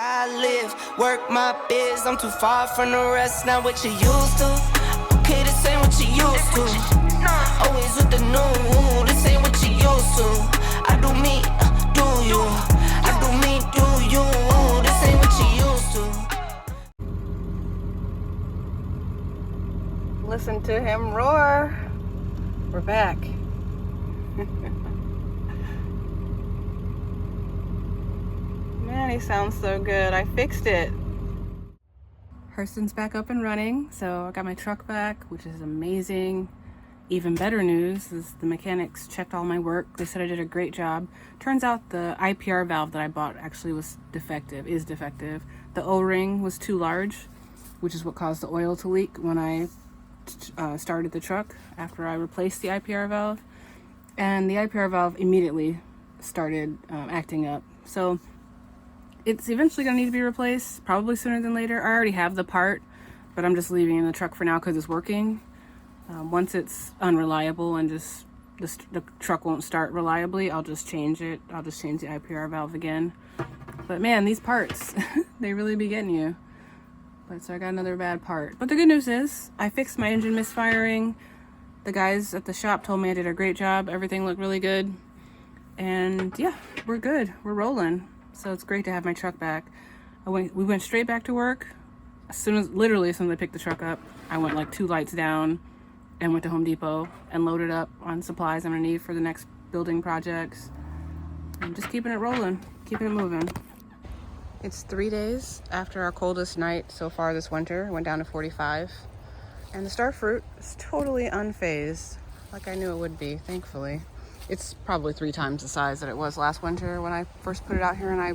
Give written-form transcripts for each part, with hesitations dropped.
I live, work my biz. I'm too far from the rest, not what you used to. Okay, this ain't what you used to. Always with the new, this ain't what you used to. I do me, do you? I do me, do you? This ain't what you used to. Listen to him roar. We're back. Man, he sounds so good. I fixed it. Hurston's back up and running, so I got my truck back, which is amazing. Even better news is the mechanics checked all my work. They said I did a great job. Turns out the IPR valve that I bought actually was defective, is defective. The O-ring was too large, which is what caused the oil to leak when I started the truck after I replaced the IPR valve. And the IPR valve immediately started acting up. So it's eventually going to need to be replaced, probably sooner than later. I already have the part, but I'm just leaving it in the truck for now because it's working. Once it's unreliable and just the truck won't start reliably, I'll just change it. I'll just change the IPR valve again. But man, these parts, they really be getting you. But so I got another bad part. But the good news is I fixed my engine misfiring. The guys at the shop told me I did a great job. Everything looked really good. And yeah, we're good. We're rolling. So it's great to have my truck back. We went straight back to work. Literally as soon as I picked the truck up, I went like 2 lights down and went to Home Depot and loaded up on supplies I'm gonna need for the next building projects. And just keeping it rolling, keeping it moving. It's 3 days after our coldest night so far this winter. It went down to 45. And the starfruit is totally unfazed, like I knew it would be, thankfully. It's probably 3 times the size that it was last winter when I first put it out here, and I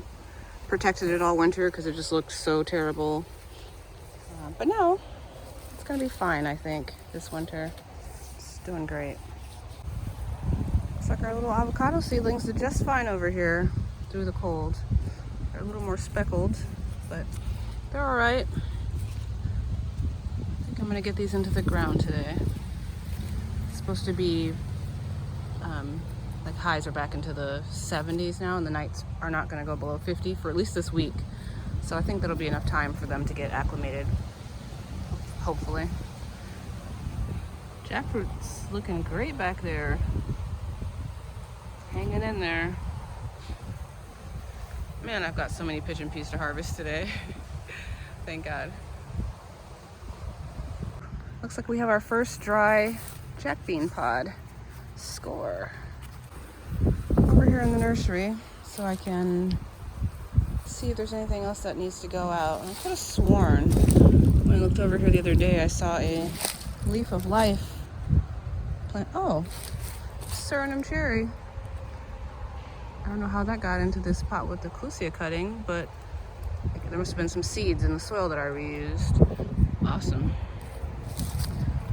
protected it all winter because it just looked so terrible. But no, it's gonna be fine, I think, this winter. It's doing great. Looks like our little avocado seedlings did just fine over here through the cold. They're a little more speckled, but they're all right. I think I'm gonna get these into the ground today. It's supposed to be like highs are back into the 70s now, and the nights are not going to go below 50 for at least this week. So I think that'll be enough time for them to get acclimated, hopefully. Jackfruit's looking great back there. Hanging in there. Man, I've got so many pigeon peas to harvest today. Thank God. Looks like we have our first dry jack bean pod. Score. Over here in the nursery so I can see if there's anything else that needs to go out. And I could have sworn when I looked over here the other day I saw a leaf of life plant. Oh, Suriname cherry. I don't know how that got into this pot with the clusia cutting, but there must have been some seeds in the soil that I reused. Awesome.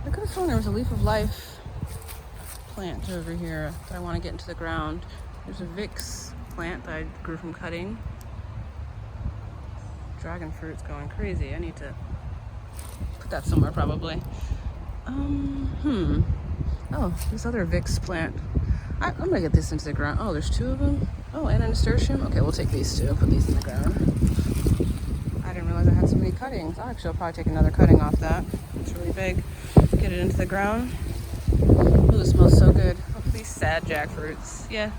I could have sworn there was a leaf of life plant over here that I want to get into the ground. There's a Vicks plant that I grew from cutting. Dragon fruit's going crazy. I need to put that somewhere probably. Oh, this other Vicks plant. I'm gonna get this into the ground. Oh, there's 2 of them. Oh, and a nasturtium. Okay, we'll take these 2 and put these in the ground. I didn't realize I had so many cuttings. Actually, I'll probably take another cutting off that. It's really big. Get it into the ground. Ooh, it smells so good. Oh, these sad jackfruits. Yeah,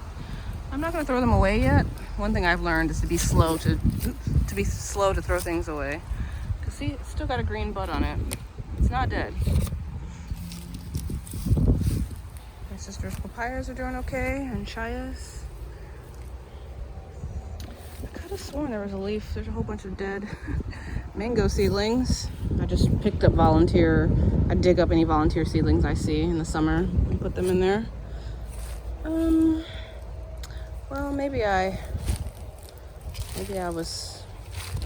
I'm not gonna throw them away yet. One thing I've learned is to be slow to throw things away. Cause see, it's still got a green bud on it. It's not dead. My sister's papayas are doing okay, and chayas. I could have sworn there was a leaf. There's a whole bunch of dead mango seedlings. I just picked up I dig up any volunteer seedlings I see in the summer and put them in there. Well, maybe I was,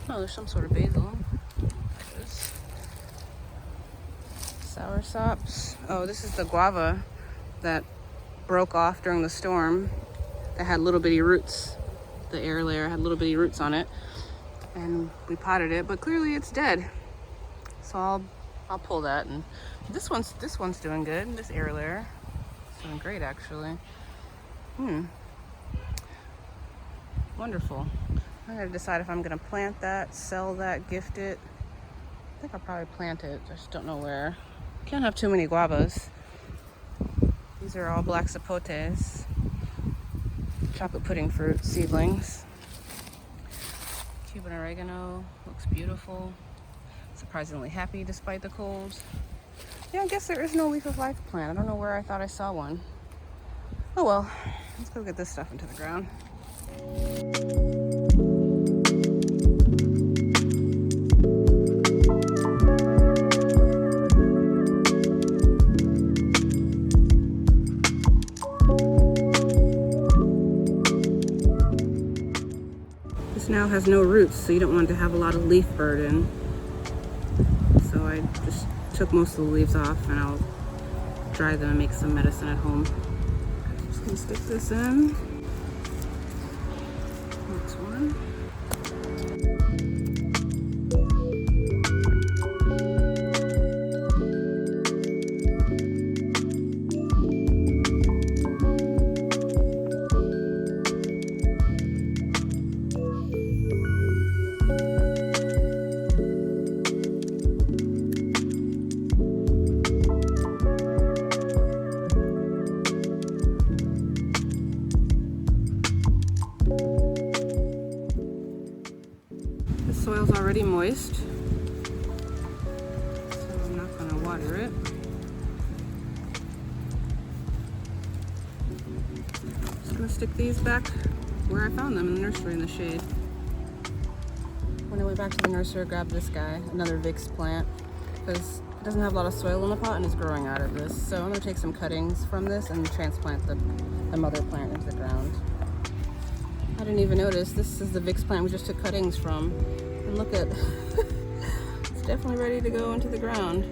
oh, there's some sort of basil. Sour sops. Oh, this is the guava that broke off during the storm that had little bitty roots. The air layer had little bitty roots on it, and we potted it, but clearly it's dead. So I'll pull that, and this one's doing good. This air layer is doing great actually. Wonderful. I gotta decide if I'm gonna plant that, sell that, gift it. I think I'll probably plant it, I just don't know where. Can't have too many guavas. These are all black zapotes. Chocolate pudding fruit seedlings. Cuban oregano, looks beautiful. Surprisingly happy despite the cold. Yeah, I guess there is no leaf of life plant. I don't know where I thought I saw one. Oh well, let's go get this stuff into the ground. This now has no roots, so you don't want to have a lot of leaf burden. So I just took most of the leaves off and I'll dry them and make some medicine at home. Just gonna stick this in. Next one. The soil's already moist, so I'm not going to water it. Just going to stick these back where I found them in the nursery in the shade. When I went back to the nursery, I grabbed this guy, another Vicks plant, because it doesn't have a lot of soil in the pot and it's growing out of this. So I'm going to take some cuttings from this and transplant the mother plant into the ground. I didn't even notice. This is the Vicks plant we just took cuttings from. And look at, it's definitely ready to go into the ground.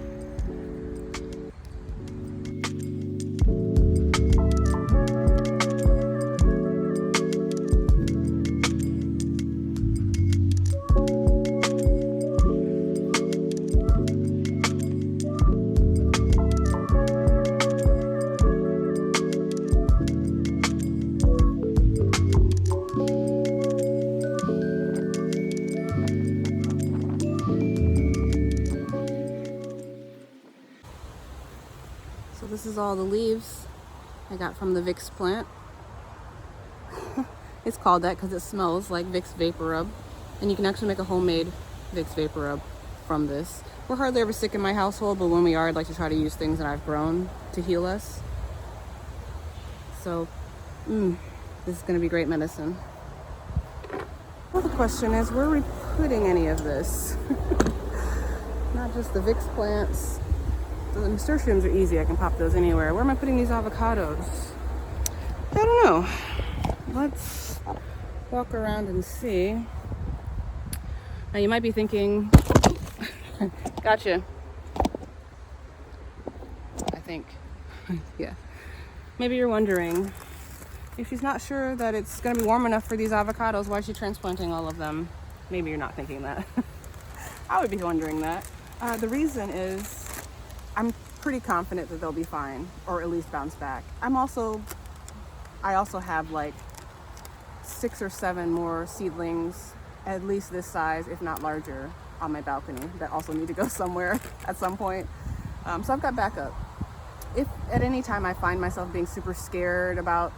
So this is all the leaves I got from the Vicks plant. It's called that because it smells like Vicks Vapor Rub. And you can actually make a homemade Vicks Vapor Rub from this. We're hardly ever sick in my household, but when we are, I'd like to try to use things that I've grown to heal us. So, this is going to be great medicine. Well, the question is, where are we putting any of this? Not just the Vicks plants. The nasturtiums are easy, I can pop those anywhere. Where am I putting these avocados? I don't know. Let's walk around and see. Now you might be thinking, gotcha. I think, yeah. Maybe you're wondering, if she's not sure that it's gonna be warm enough for these avocados, why is she transplanting all of them? Maybe you're not thinking that. I would be wondering that. The reason is, I'm pretty confident that they'll be fine, or at least bounce back. I also have like 6 or 7 more seedlings, at least this size, if not larger, on my balcony that also need to go somewhere at some point. So I've got backup. If at any time I find myself being super scared about,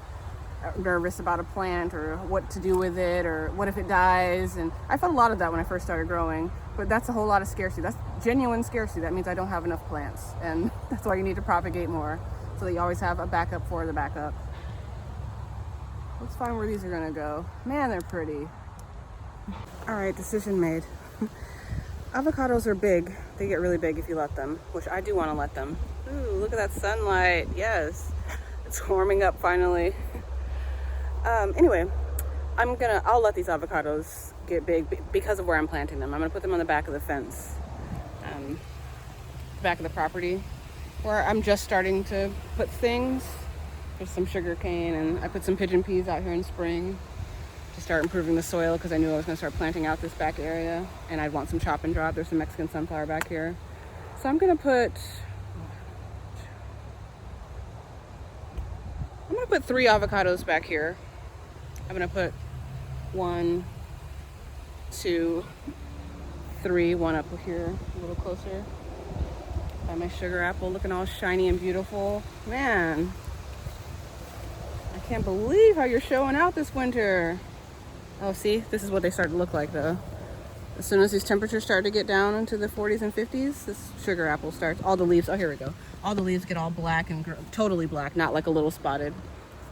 nervous about a plant or what to do with it or what if it dies, and I felt a lot of that when I first started growing, but that's a whole lot of scarcity. That's genuine scarcity. That means I don't have enough plants, and that's why you need to propagate more, so that you always have a backup for the backup. Let's find where these are gonna go. Man, they're pretty. All right, decision made. Avocados are big. They get really big if you let them, which I do want to let them. Ooh, look at that sunlight. Yes, it's warming up finally. Anyway, I'll let these avocados get big because of where I'm planting them. I'm gonna put them on the back of the fence, back of the property, where I'm just starting to put things. There's some sugar cane, and I put some pigeon peas out here in spring to start improving the soil because I knew I was gonna start planting out this back area, and I'd want some chop and drop. There's some Mexican sunflower back here. So I'm gonna put 3 avocados back here. I'm gonna put 1, 2, 3, one up here a little closer. Got my sugar apple looking all shiny and beautiful. Man, I can't believe how you're showing out this winter. Oh, see, this is what they start to look like though. As soon as these temperatures start to get down into the 40s and 50s, this sugar apple starts, all the leaves, oh, here we go. All the leaves get all black and totally black, not like a little spotted.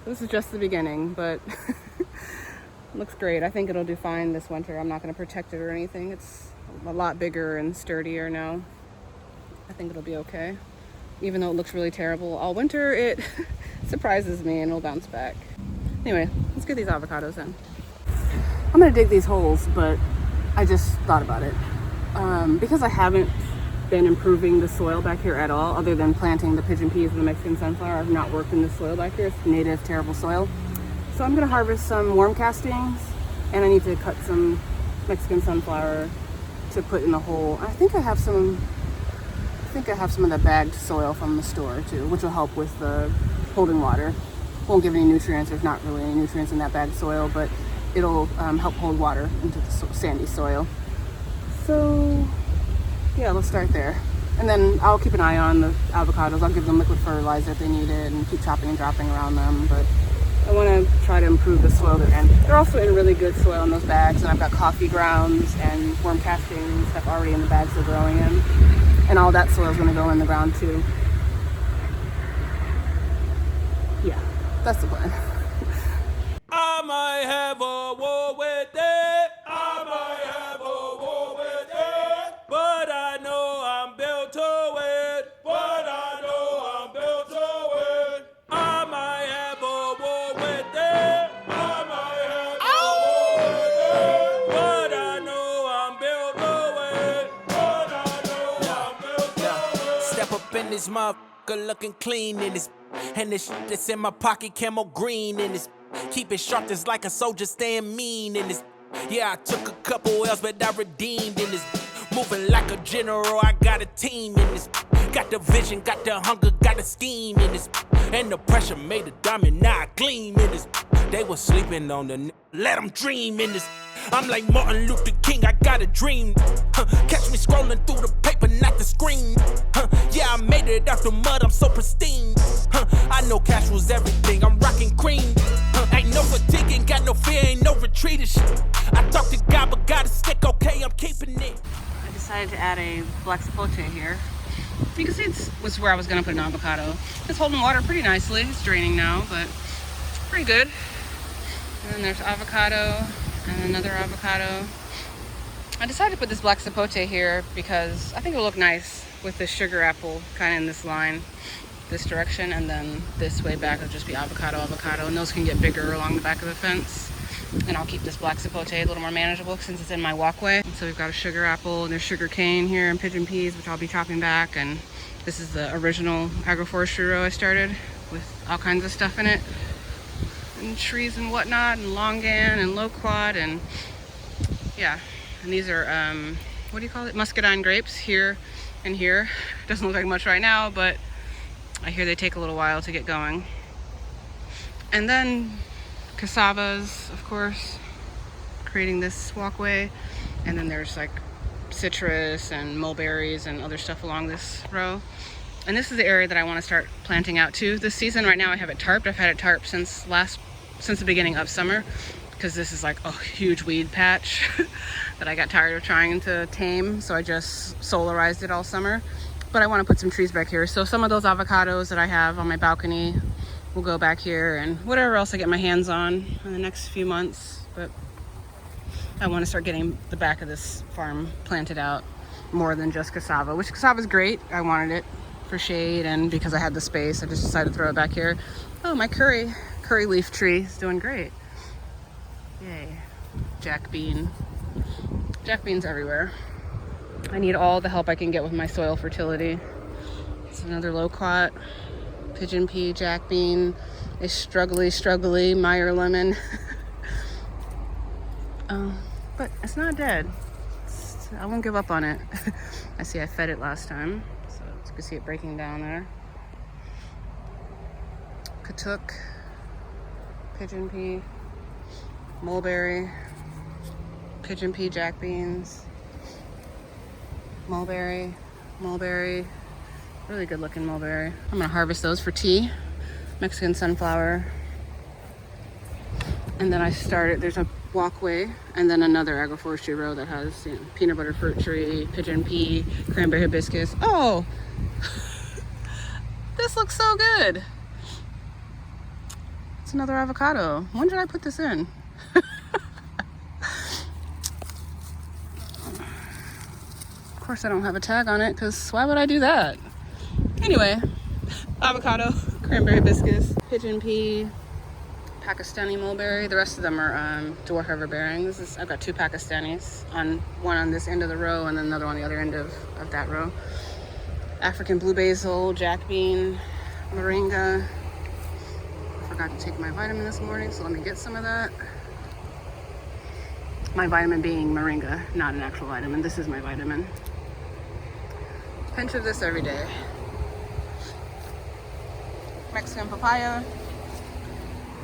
This is just the beginning, but looks great. I think it'll do fine this winter. I'm not going to protect it or anything. It's a lot bigger and sturdier now. I think it'll be okay. Even though it looks really terrible all winter, it surprises me and it'll bounce back. Anyway, let's get these avocados in. I'm going to dig these holes, but I just thought about it. Because I haven't been improving the soil back here at all, other than planting the pigeon peas and the Mexican sunflower. I've not worked in the soil back here. It's native, terrible soil. So I'm gonna harvest some worm castings, and I need to cut some Mexican sunflower to put in the hole. I think I have some of the bagged soil from the store too, which will help with the holding water. Won't give any nutrients. There's not really any nutrients in that bagged soil, but it'll help hold water into the sandy soil. So yeah, let's start there. And then I'll keep an eye on the avocados. I'll give them liquid fertilizer if they need it and keep chopping and dropping around them. But I want to try to improve the soil they're in. They're also in really good soil in those bags. And I've got coffee grounds and worm castings and stuff already in the bags they're growing in. And all that soil is going to go in the ground too. Yeah, that's the plan. I might have a war with it. I might have a war with it. But I know I'm built to it. But I know I'm built to it. I might have a war with it. I might have a war with it. But I know I'm built to it. But I know I'm built to it. Step up in this motherfucker looking clean in this. And this shit that's in my pocket, camo green in this. Keep it sharp just like a soldier, staying mean in this. Yeah, I took a couple L's, but I redeemed in this. Moving like a general, I got a team in this. Got the vision, got the hunger, got the scheme in this. And the pressure made the diamond, now I gleam in this. They was sleeping on the let them dream in this. I'm like Martin Luther King, I got a dream. Catch me scrolling through the paper, not the screen. Yeah, I made it out the mud, I'm so pristine. I know cash was everything, I'm rocking cream. Ain't no fatigue, ain't got no fear, ain't no retreat and shit. I talk to God, but got a stick, okay, I'm keeping it. I decided to add a black sapote here. You can see this was where I was gonna put an avocado. It's holding water pretty nicely. It's draining now, but pretty good. And then there's avocado and another avocado. I decided to put this black sapote here because I think it'll look nice with this sugar apple kind of in this line, this direction, and then this way back will just be avocado, and those can get bigger along the back of the fence. And I'll keep this black sapote a little more manageable since it's in my walkway. So we've got a sugar apple and there's sugar cane here and pigeon peas, which I'll be chopping back. And this is the original agroforestry row I started with all kinds of stuff in it. And trees and whatnot, and longan and loquat, and yeah. And these are, what do you call it? Muscadine grapes here and here. Doesn't look like much right now, but I hear they take a little while to get going. And then cassavas, of course, creating this walkway. And then there's like citrus and mulberries and other stuff along this row. And this is the area that I want to start planting out too this season. Right now I have it tarped. I've had it tarped since the beginning of summer, because this is like a huge weed patch that I got tired of trying to tame. So I just solarized it all summer. But I want to put some trees back here. So some of those avocados that I have on my balcony will go back here, and whatever else I get my hands on in the next few months. But I want to start getting the back of this farm planted out more than just cassava, which cassava is great. I wanted it for shade, and because I had the space, I just decided to throw it back here. Oh, my curry leaf tree is doing great. Yay. Jack beans everywhere. I need all the help I can get with my soil fertility. It's another loquat, pigeon pea, jack bean, a struggly Meyer lemon. But it's not dead. I won't give up on it. I see I fed it last time, so you can see it breaking down there. Katuk, pigeon pea, mulberry, pigeon pea, jack beans, mulberry, really good looking mulberry. I'm gonna harvest those for tea. Mexican sunflower. And then I started, there's a walkway and then another agroforestry row that has, you know, peanut butter fruit tree, pigeon pea, cranberry hibiscus. Oh, this looks so good. It's another avocado. When did I put this in? Of course I don't have a tag on it, because why would I do that? Anyway, avocado, cranberry hibiscus, pigeon pea, Pakistani mulberry. The rest of them are dwarf everbearing. I've got 2 Pakistanis, one on this end of the row and then another on the other end of that row. African blue basil, jack bean, moringa. I forgot to take my vitamin this morning, so let me get some of that. My vitamin being moringa, not an actual vitamin. This is my vitamin. Pinch of this every day. Mexican papaya,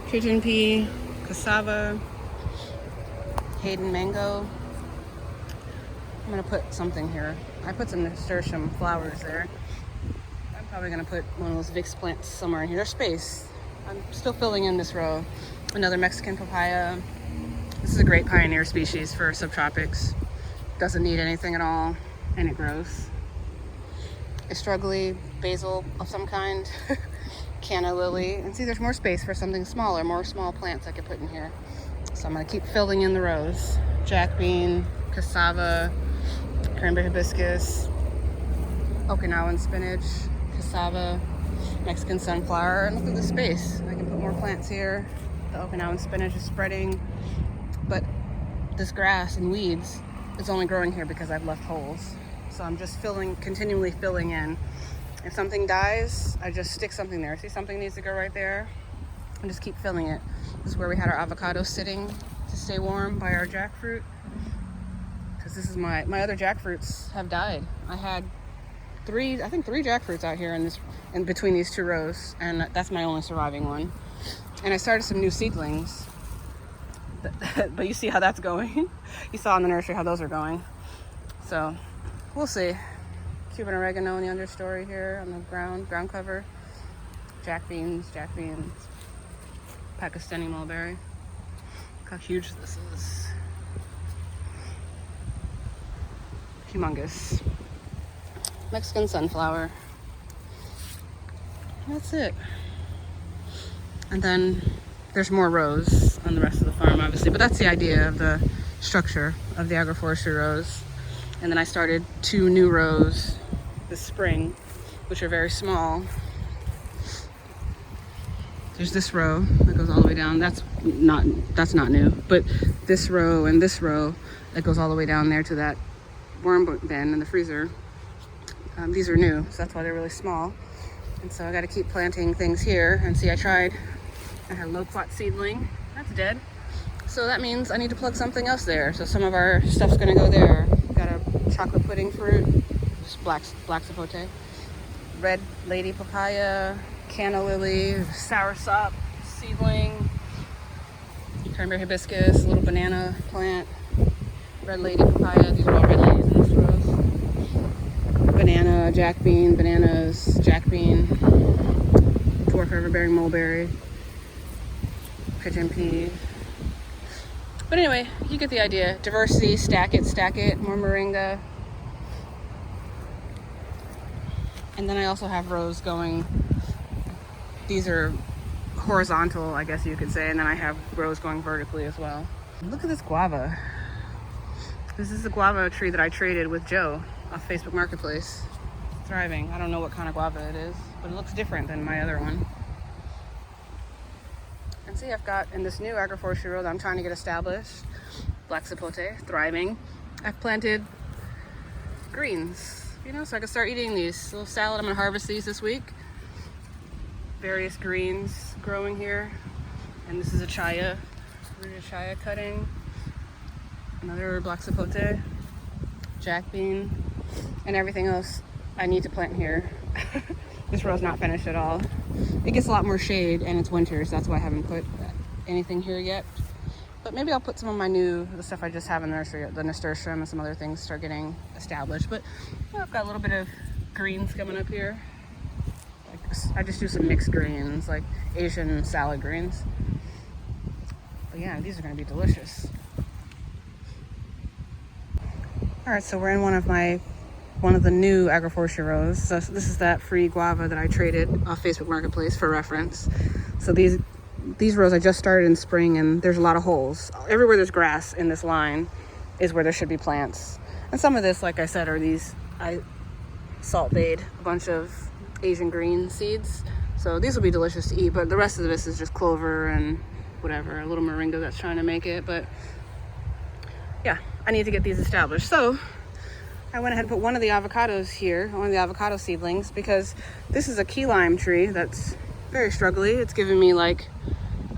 pigeon pea, cassava, Hayden mango. I'm gonna put something here. I put some nasturtium flowers there. I'm probably gonna put one of those Vicks plants somewhere in here. There's space. I'm still filling in this row. Another Mexican papaya. This is a great pioneer species for subtropics. Doesn't need anything at all, and it grows. Estrugoli, basil of some kind. Canna lily, and see there's more space for something smaller, more small plants I could put in here. So I'm gonna keep filling in the rows. Jack bean, cassava, cranberry hibiscus, Okinawan spinach, cassava, Mexican sunflower, and look at the space. I can put more plants here. The Okinawan spinach is spreading, but this grass and weeds is only growing here because I've left holes. So I'm just continually filling in. If something dies, I just stick something there. See, something needs to go right there, and just keep filling it. This is where we had our avocado sitting to stay warm by our jackfruit. Because this is my other jackfruits have died. I had three jackfruits out here in between these 2 rows, and that's my only surviving one. And I started some new seedlings, but you see how that's going. You saw in the nursery how those are going. So we'll see. Cuban oregano in the understory here on the ground cover. Jack beans, Pakistani mulberry. Look how huge this is. Humongous. Mexican sunflower. That's it. And then there's more rows on the rest of the farm, obviously, but that's the idea of the structure of the agroforestry rows. And then I started 2 new rows this spring, which are very small. There's this row that goes all the way down. That's not new, but this row and this row that goes all the way down there to that worm bin in the freezer. These are new, so that's why they're really small. And so I got to keep planting things here. And see, I had a loquat seedling. That's dead. So that means I need to plug something else there. So some of our stuff's gonna go there. Got a chocolate pudding fruit, just black sapote, red lady papaya, canna lily, soursop seedling, cranberry hibiscus, a little banana plant, red lady papaya. These are all red ladies in this row. Banana, jack bean, bananas, jack bean, dwarf everbearing mulberry, pigeon pea. But anyway, you get the idea. Diversity, stack it, more moringa. And then I also have rows going, these are horizontal, I guess you could say, and then I have rows going vertically as well. Look at this guava. This is the guava tree that I traded with Joe off Facebook Marketplace. It's thriving. I don't know what kind of guava it is, but it looks different than my other one. And see, I've got in this new agroforestry row that I'm trying to get established, black sapote, thriving. I've planted greens, so I can start eating these. A little salad, I'm gonna harvest these this week. Various greens growing here. And this is a chaya, rooted chaya cutting. Another black sapote, jack bean, and everything else I need to plant here. This row's not finished at all. It gets a lot more shade and it's winter, so that's why I haven't put anything here yet. But maybe I'll put some of the stuff I just have in the nursery, the nasturtium and some other things start getting established. But I've got a little bit of greens coming up here. I just do some mixed greens, like Asian salad greens. But yeah, these are gonna be delicious. All right, so we're in one of the new agroforestry rows. So this is that free guava that I traded off Facebook Marketplace for reference. So these rows I just started in spring, and there's a lot of holes. Everywhere there's grass in this line is where there should be plants. And some of this, like I said, I salt bayed a bunch of Asian green seeds. So these will be delicious to eat, but the rest of this is just clover and whatever, a little moringa that's trying to make it. But yeah, I need to get these established. So I went ahead and put one of the avocados here, one of the avocado seedlings, because this is a key lime tree that's very struggly. It's given me like,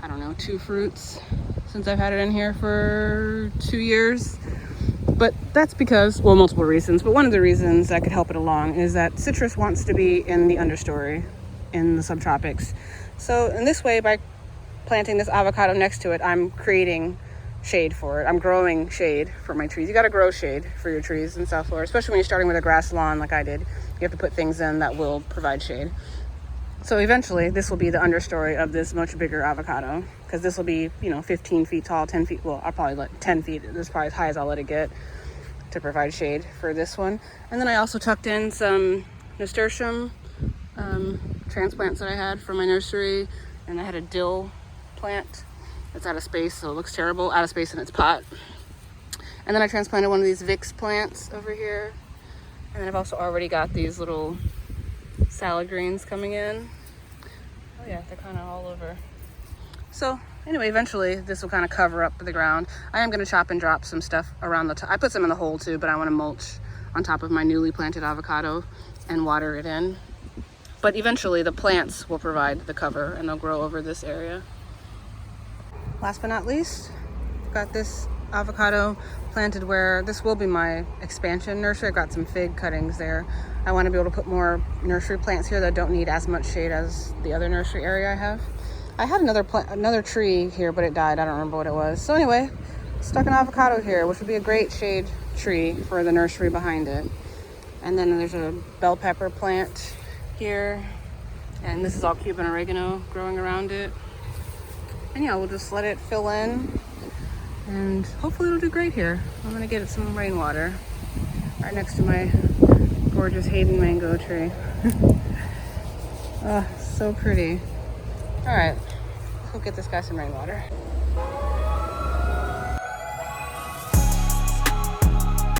I don't know, 2 fruits since I've had it in here for 2 years. But that's because, well, multiple reasons, but one of the reasons that could help it along is that citrus wants to be in the understory in the subtropics. So in this way, by planting this avocado next to it, I'm creating shade for it. I'm growing shade for my trees. You got to grow shade for your trees in South Florida, especially when you're starting with a grass lawn like I did. You have to put things in that will provide shade. So eventually this will be the understory of this much bigger avocado, because this will be, 15 feet tall, 10 feet. Well, I'll probably let 10 feet. This is probably as high as I'll let it get to provide shade for this one. And then I also tucked in some nasturtium transplants that I had from my nursery. And I had a dill plant that's out of space, so it looks terrible, out of space in its pot. And then I transplanted one of these Vicks plants over here. And then I've also already got these little salad greens coming in. Oh yeah, they're kind of all over. So anyway, eventually this will kind of cover up the ground. I am going to chop and drop some stuff around the top. I put some in the hole too, but I want to mulch on top of my newly planted avocado and water it in. But eventually the plants will provide the cover and they'll grow over this area. Last but not least, I've got this avocado planted where this will be my expansion nursery. I've got some fig cuttings there. I want to be able to put more nursery plants here that don't need as much shade as the other nursery area I have. I had another tree here, but it died. I don't remember what it was. So anyway, stuck an avocado here, which would be a great shade tree for the nursery behind it. And then there's a bell pepper plant here. And this is all Cuban oregano growing around it. And yeah, we'll just let it fill in. And hopefully it'll do great here. I'm gonna get it some rainwater right next to my gorgeous Hayden mango tree. Oh, so pretty. All right, let's go get this guy some rainwater.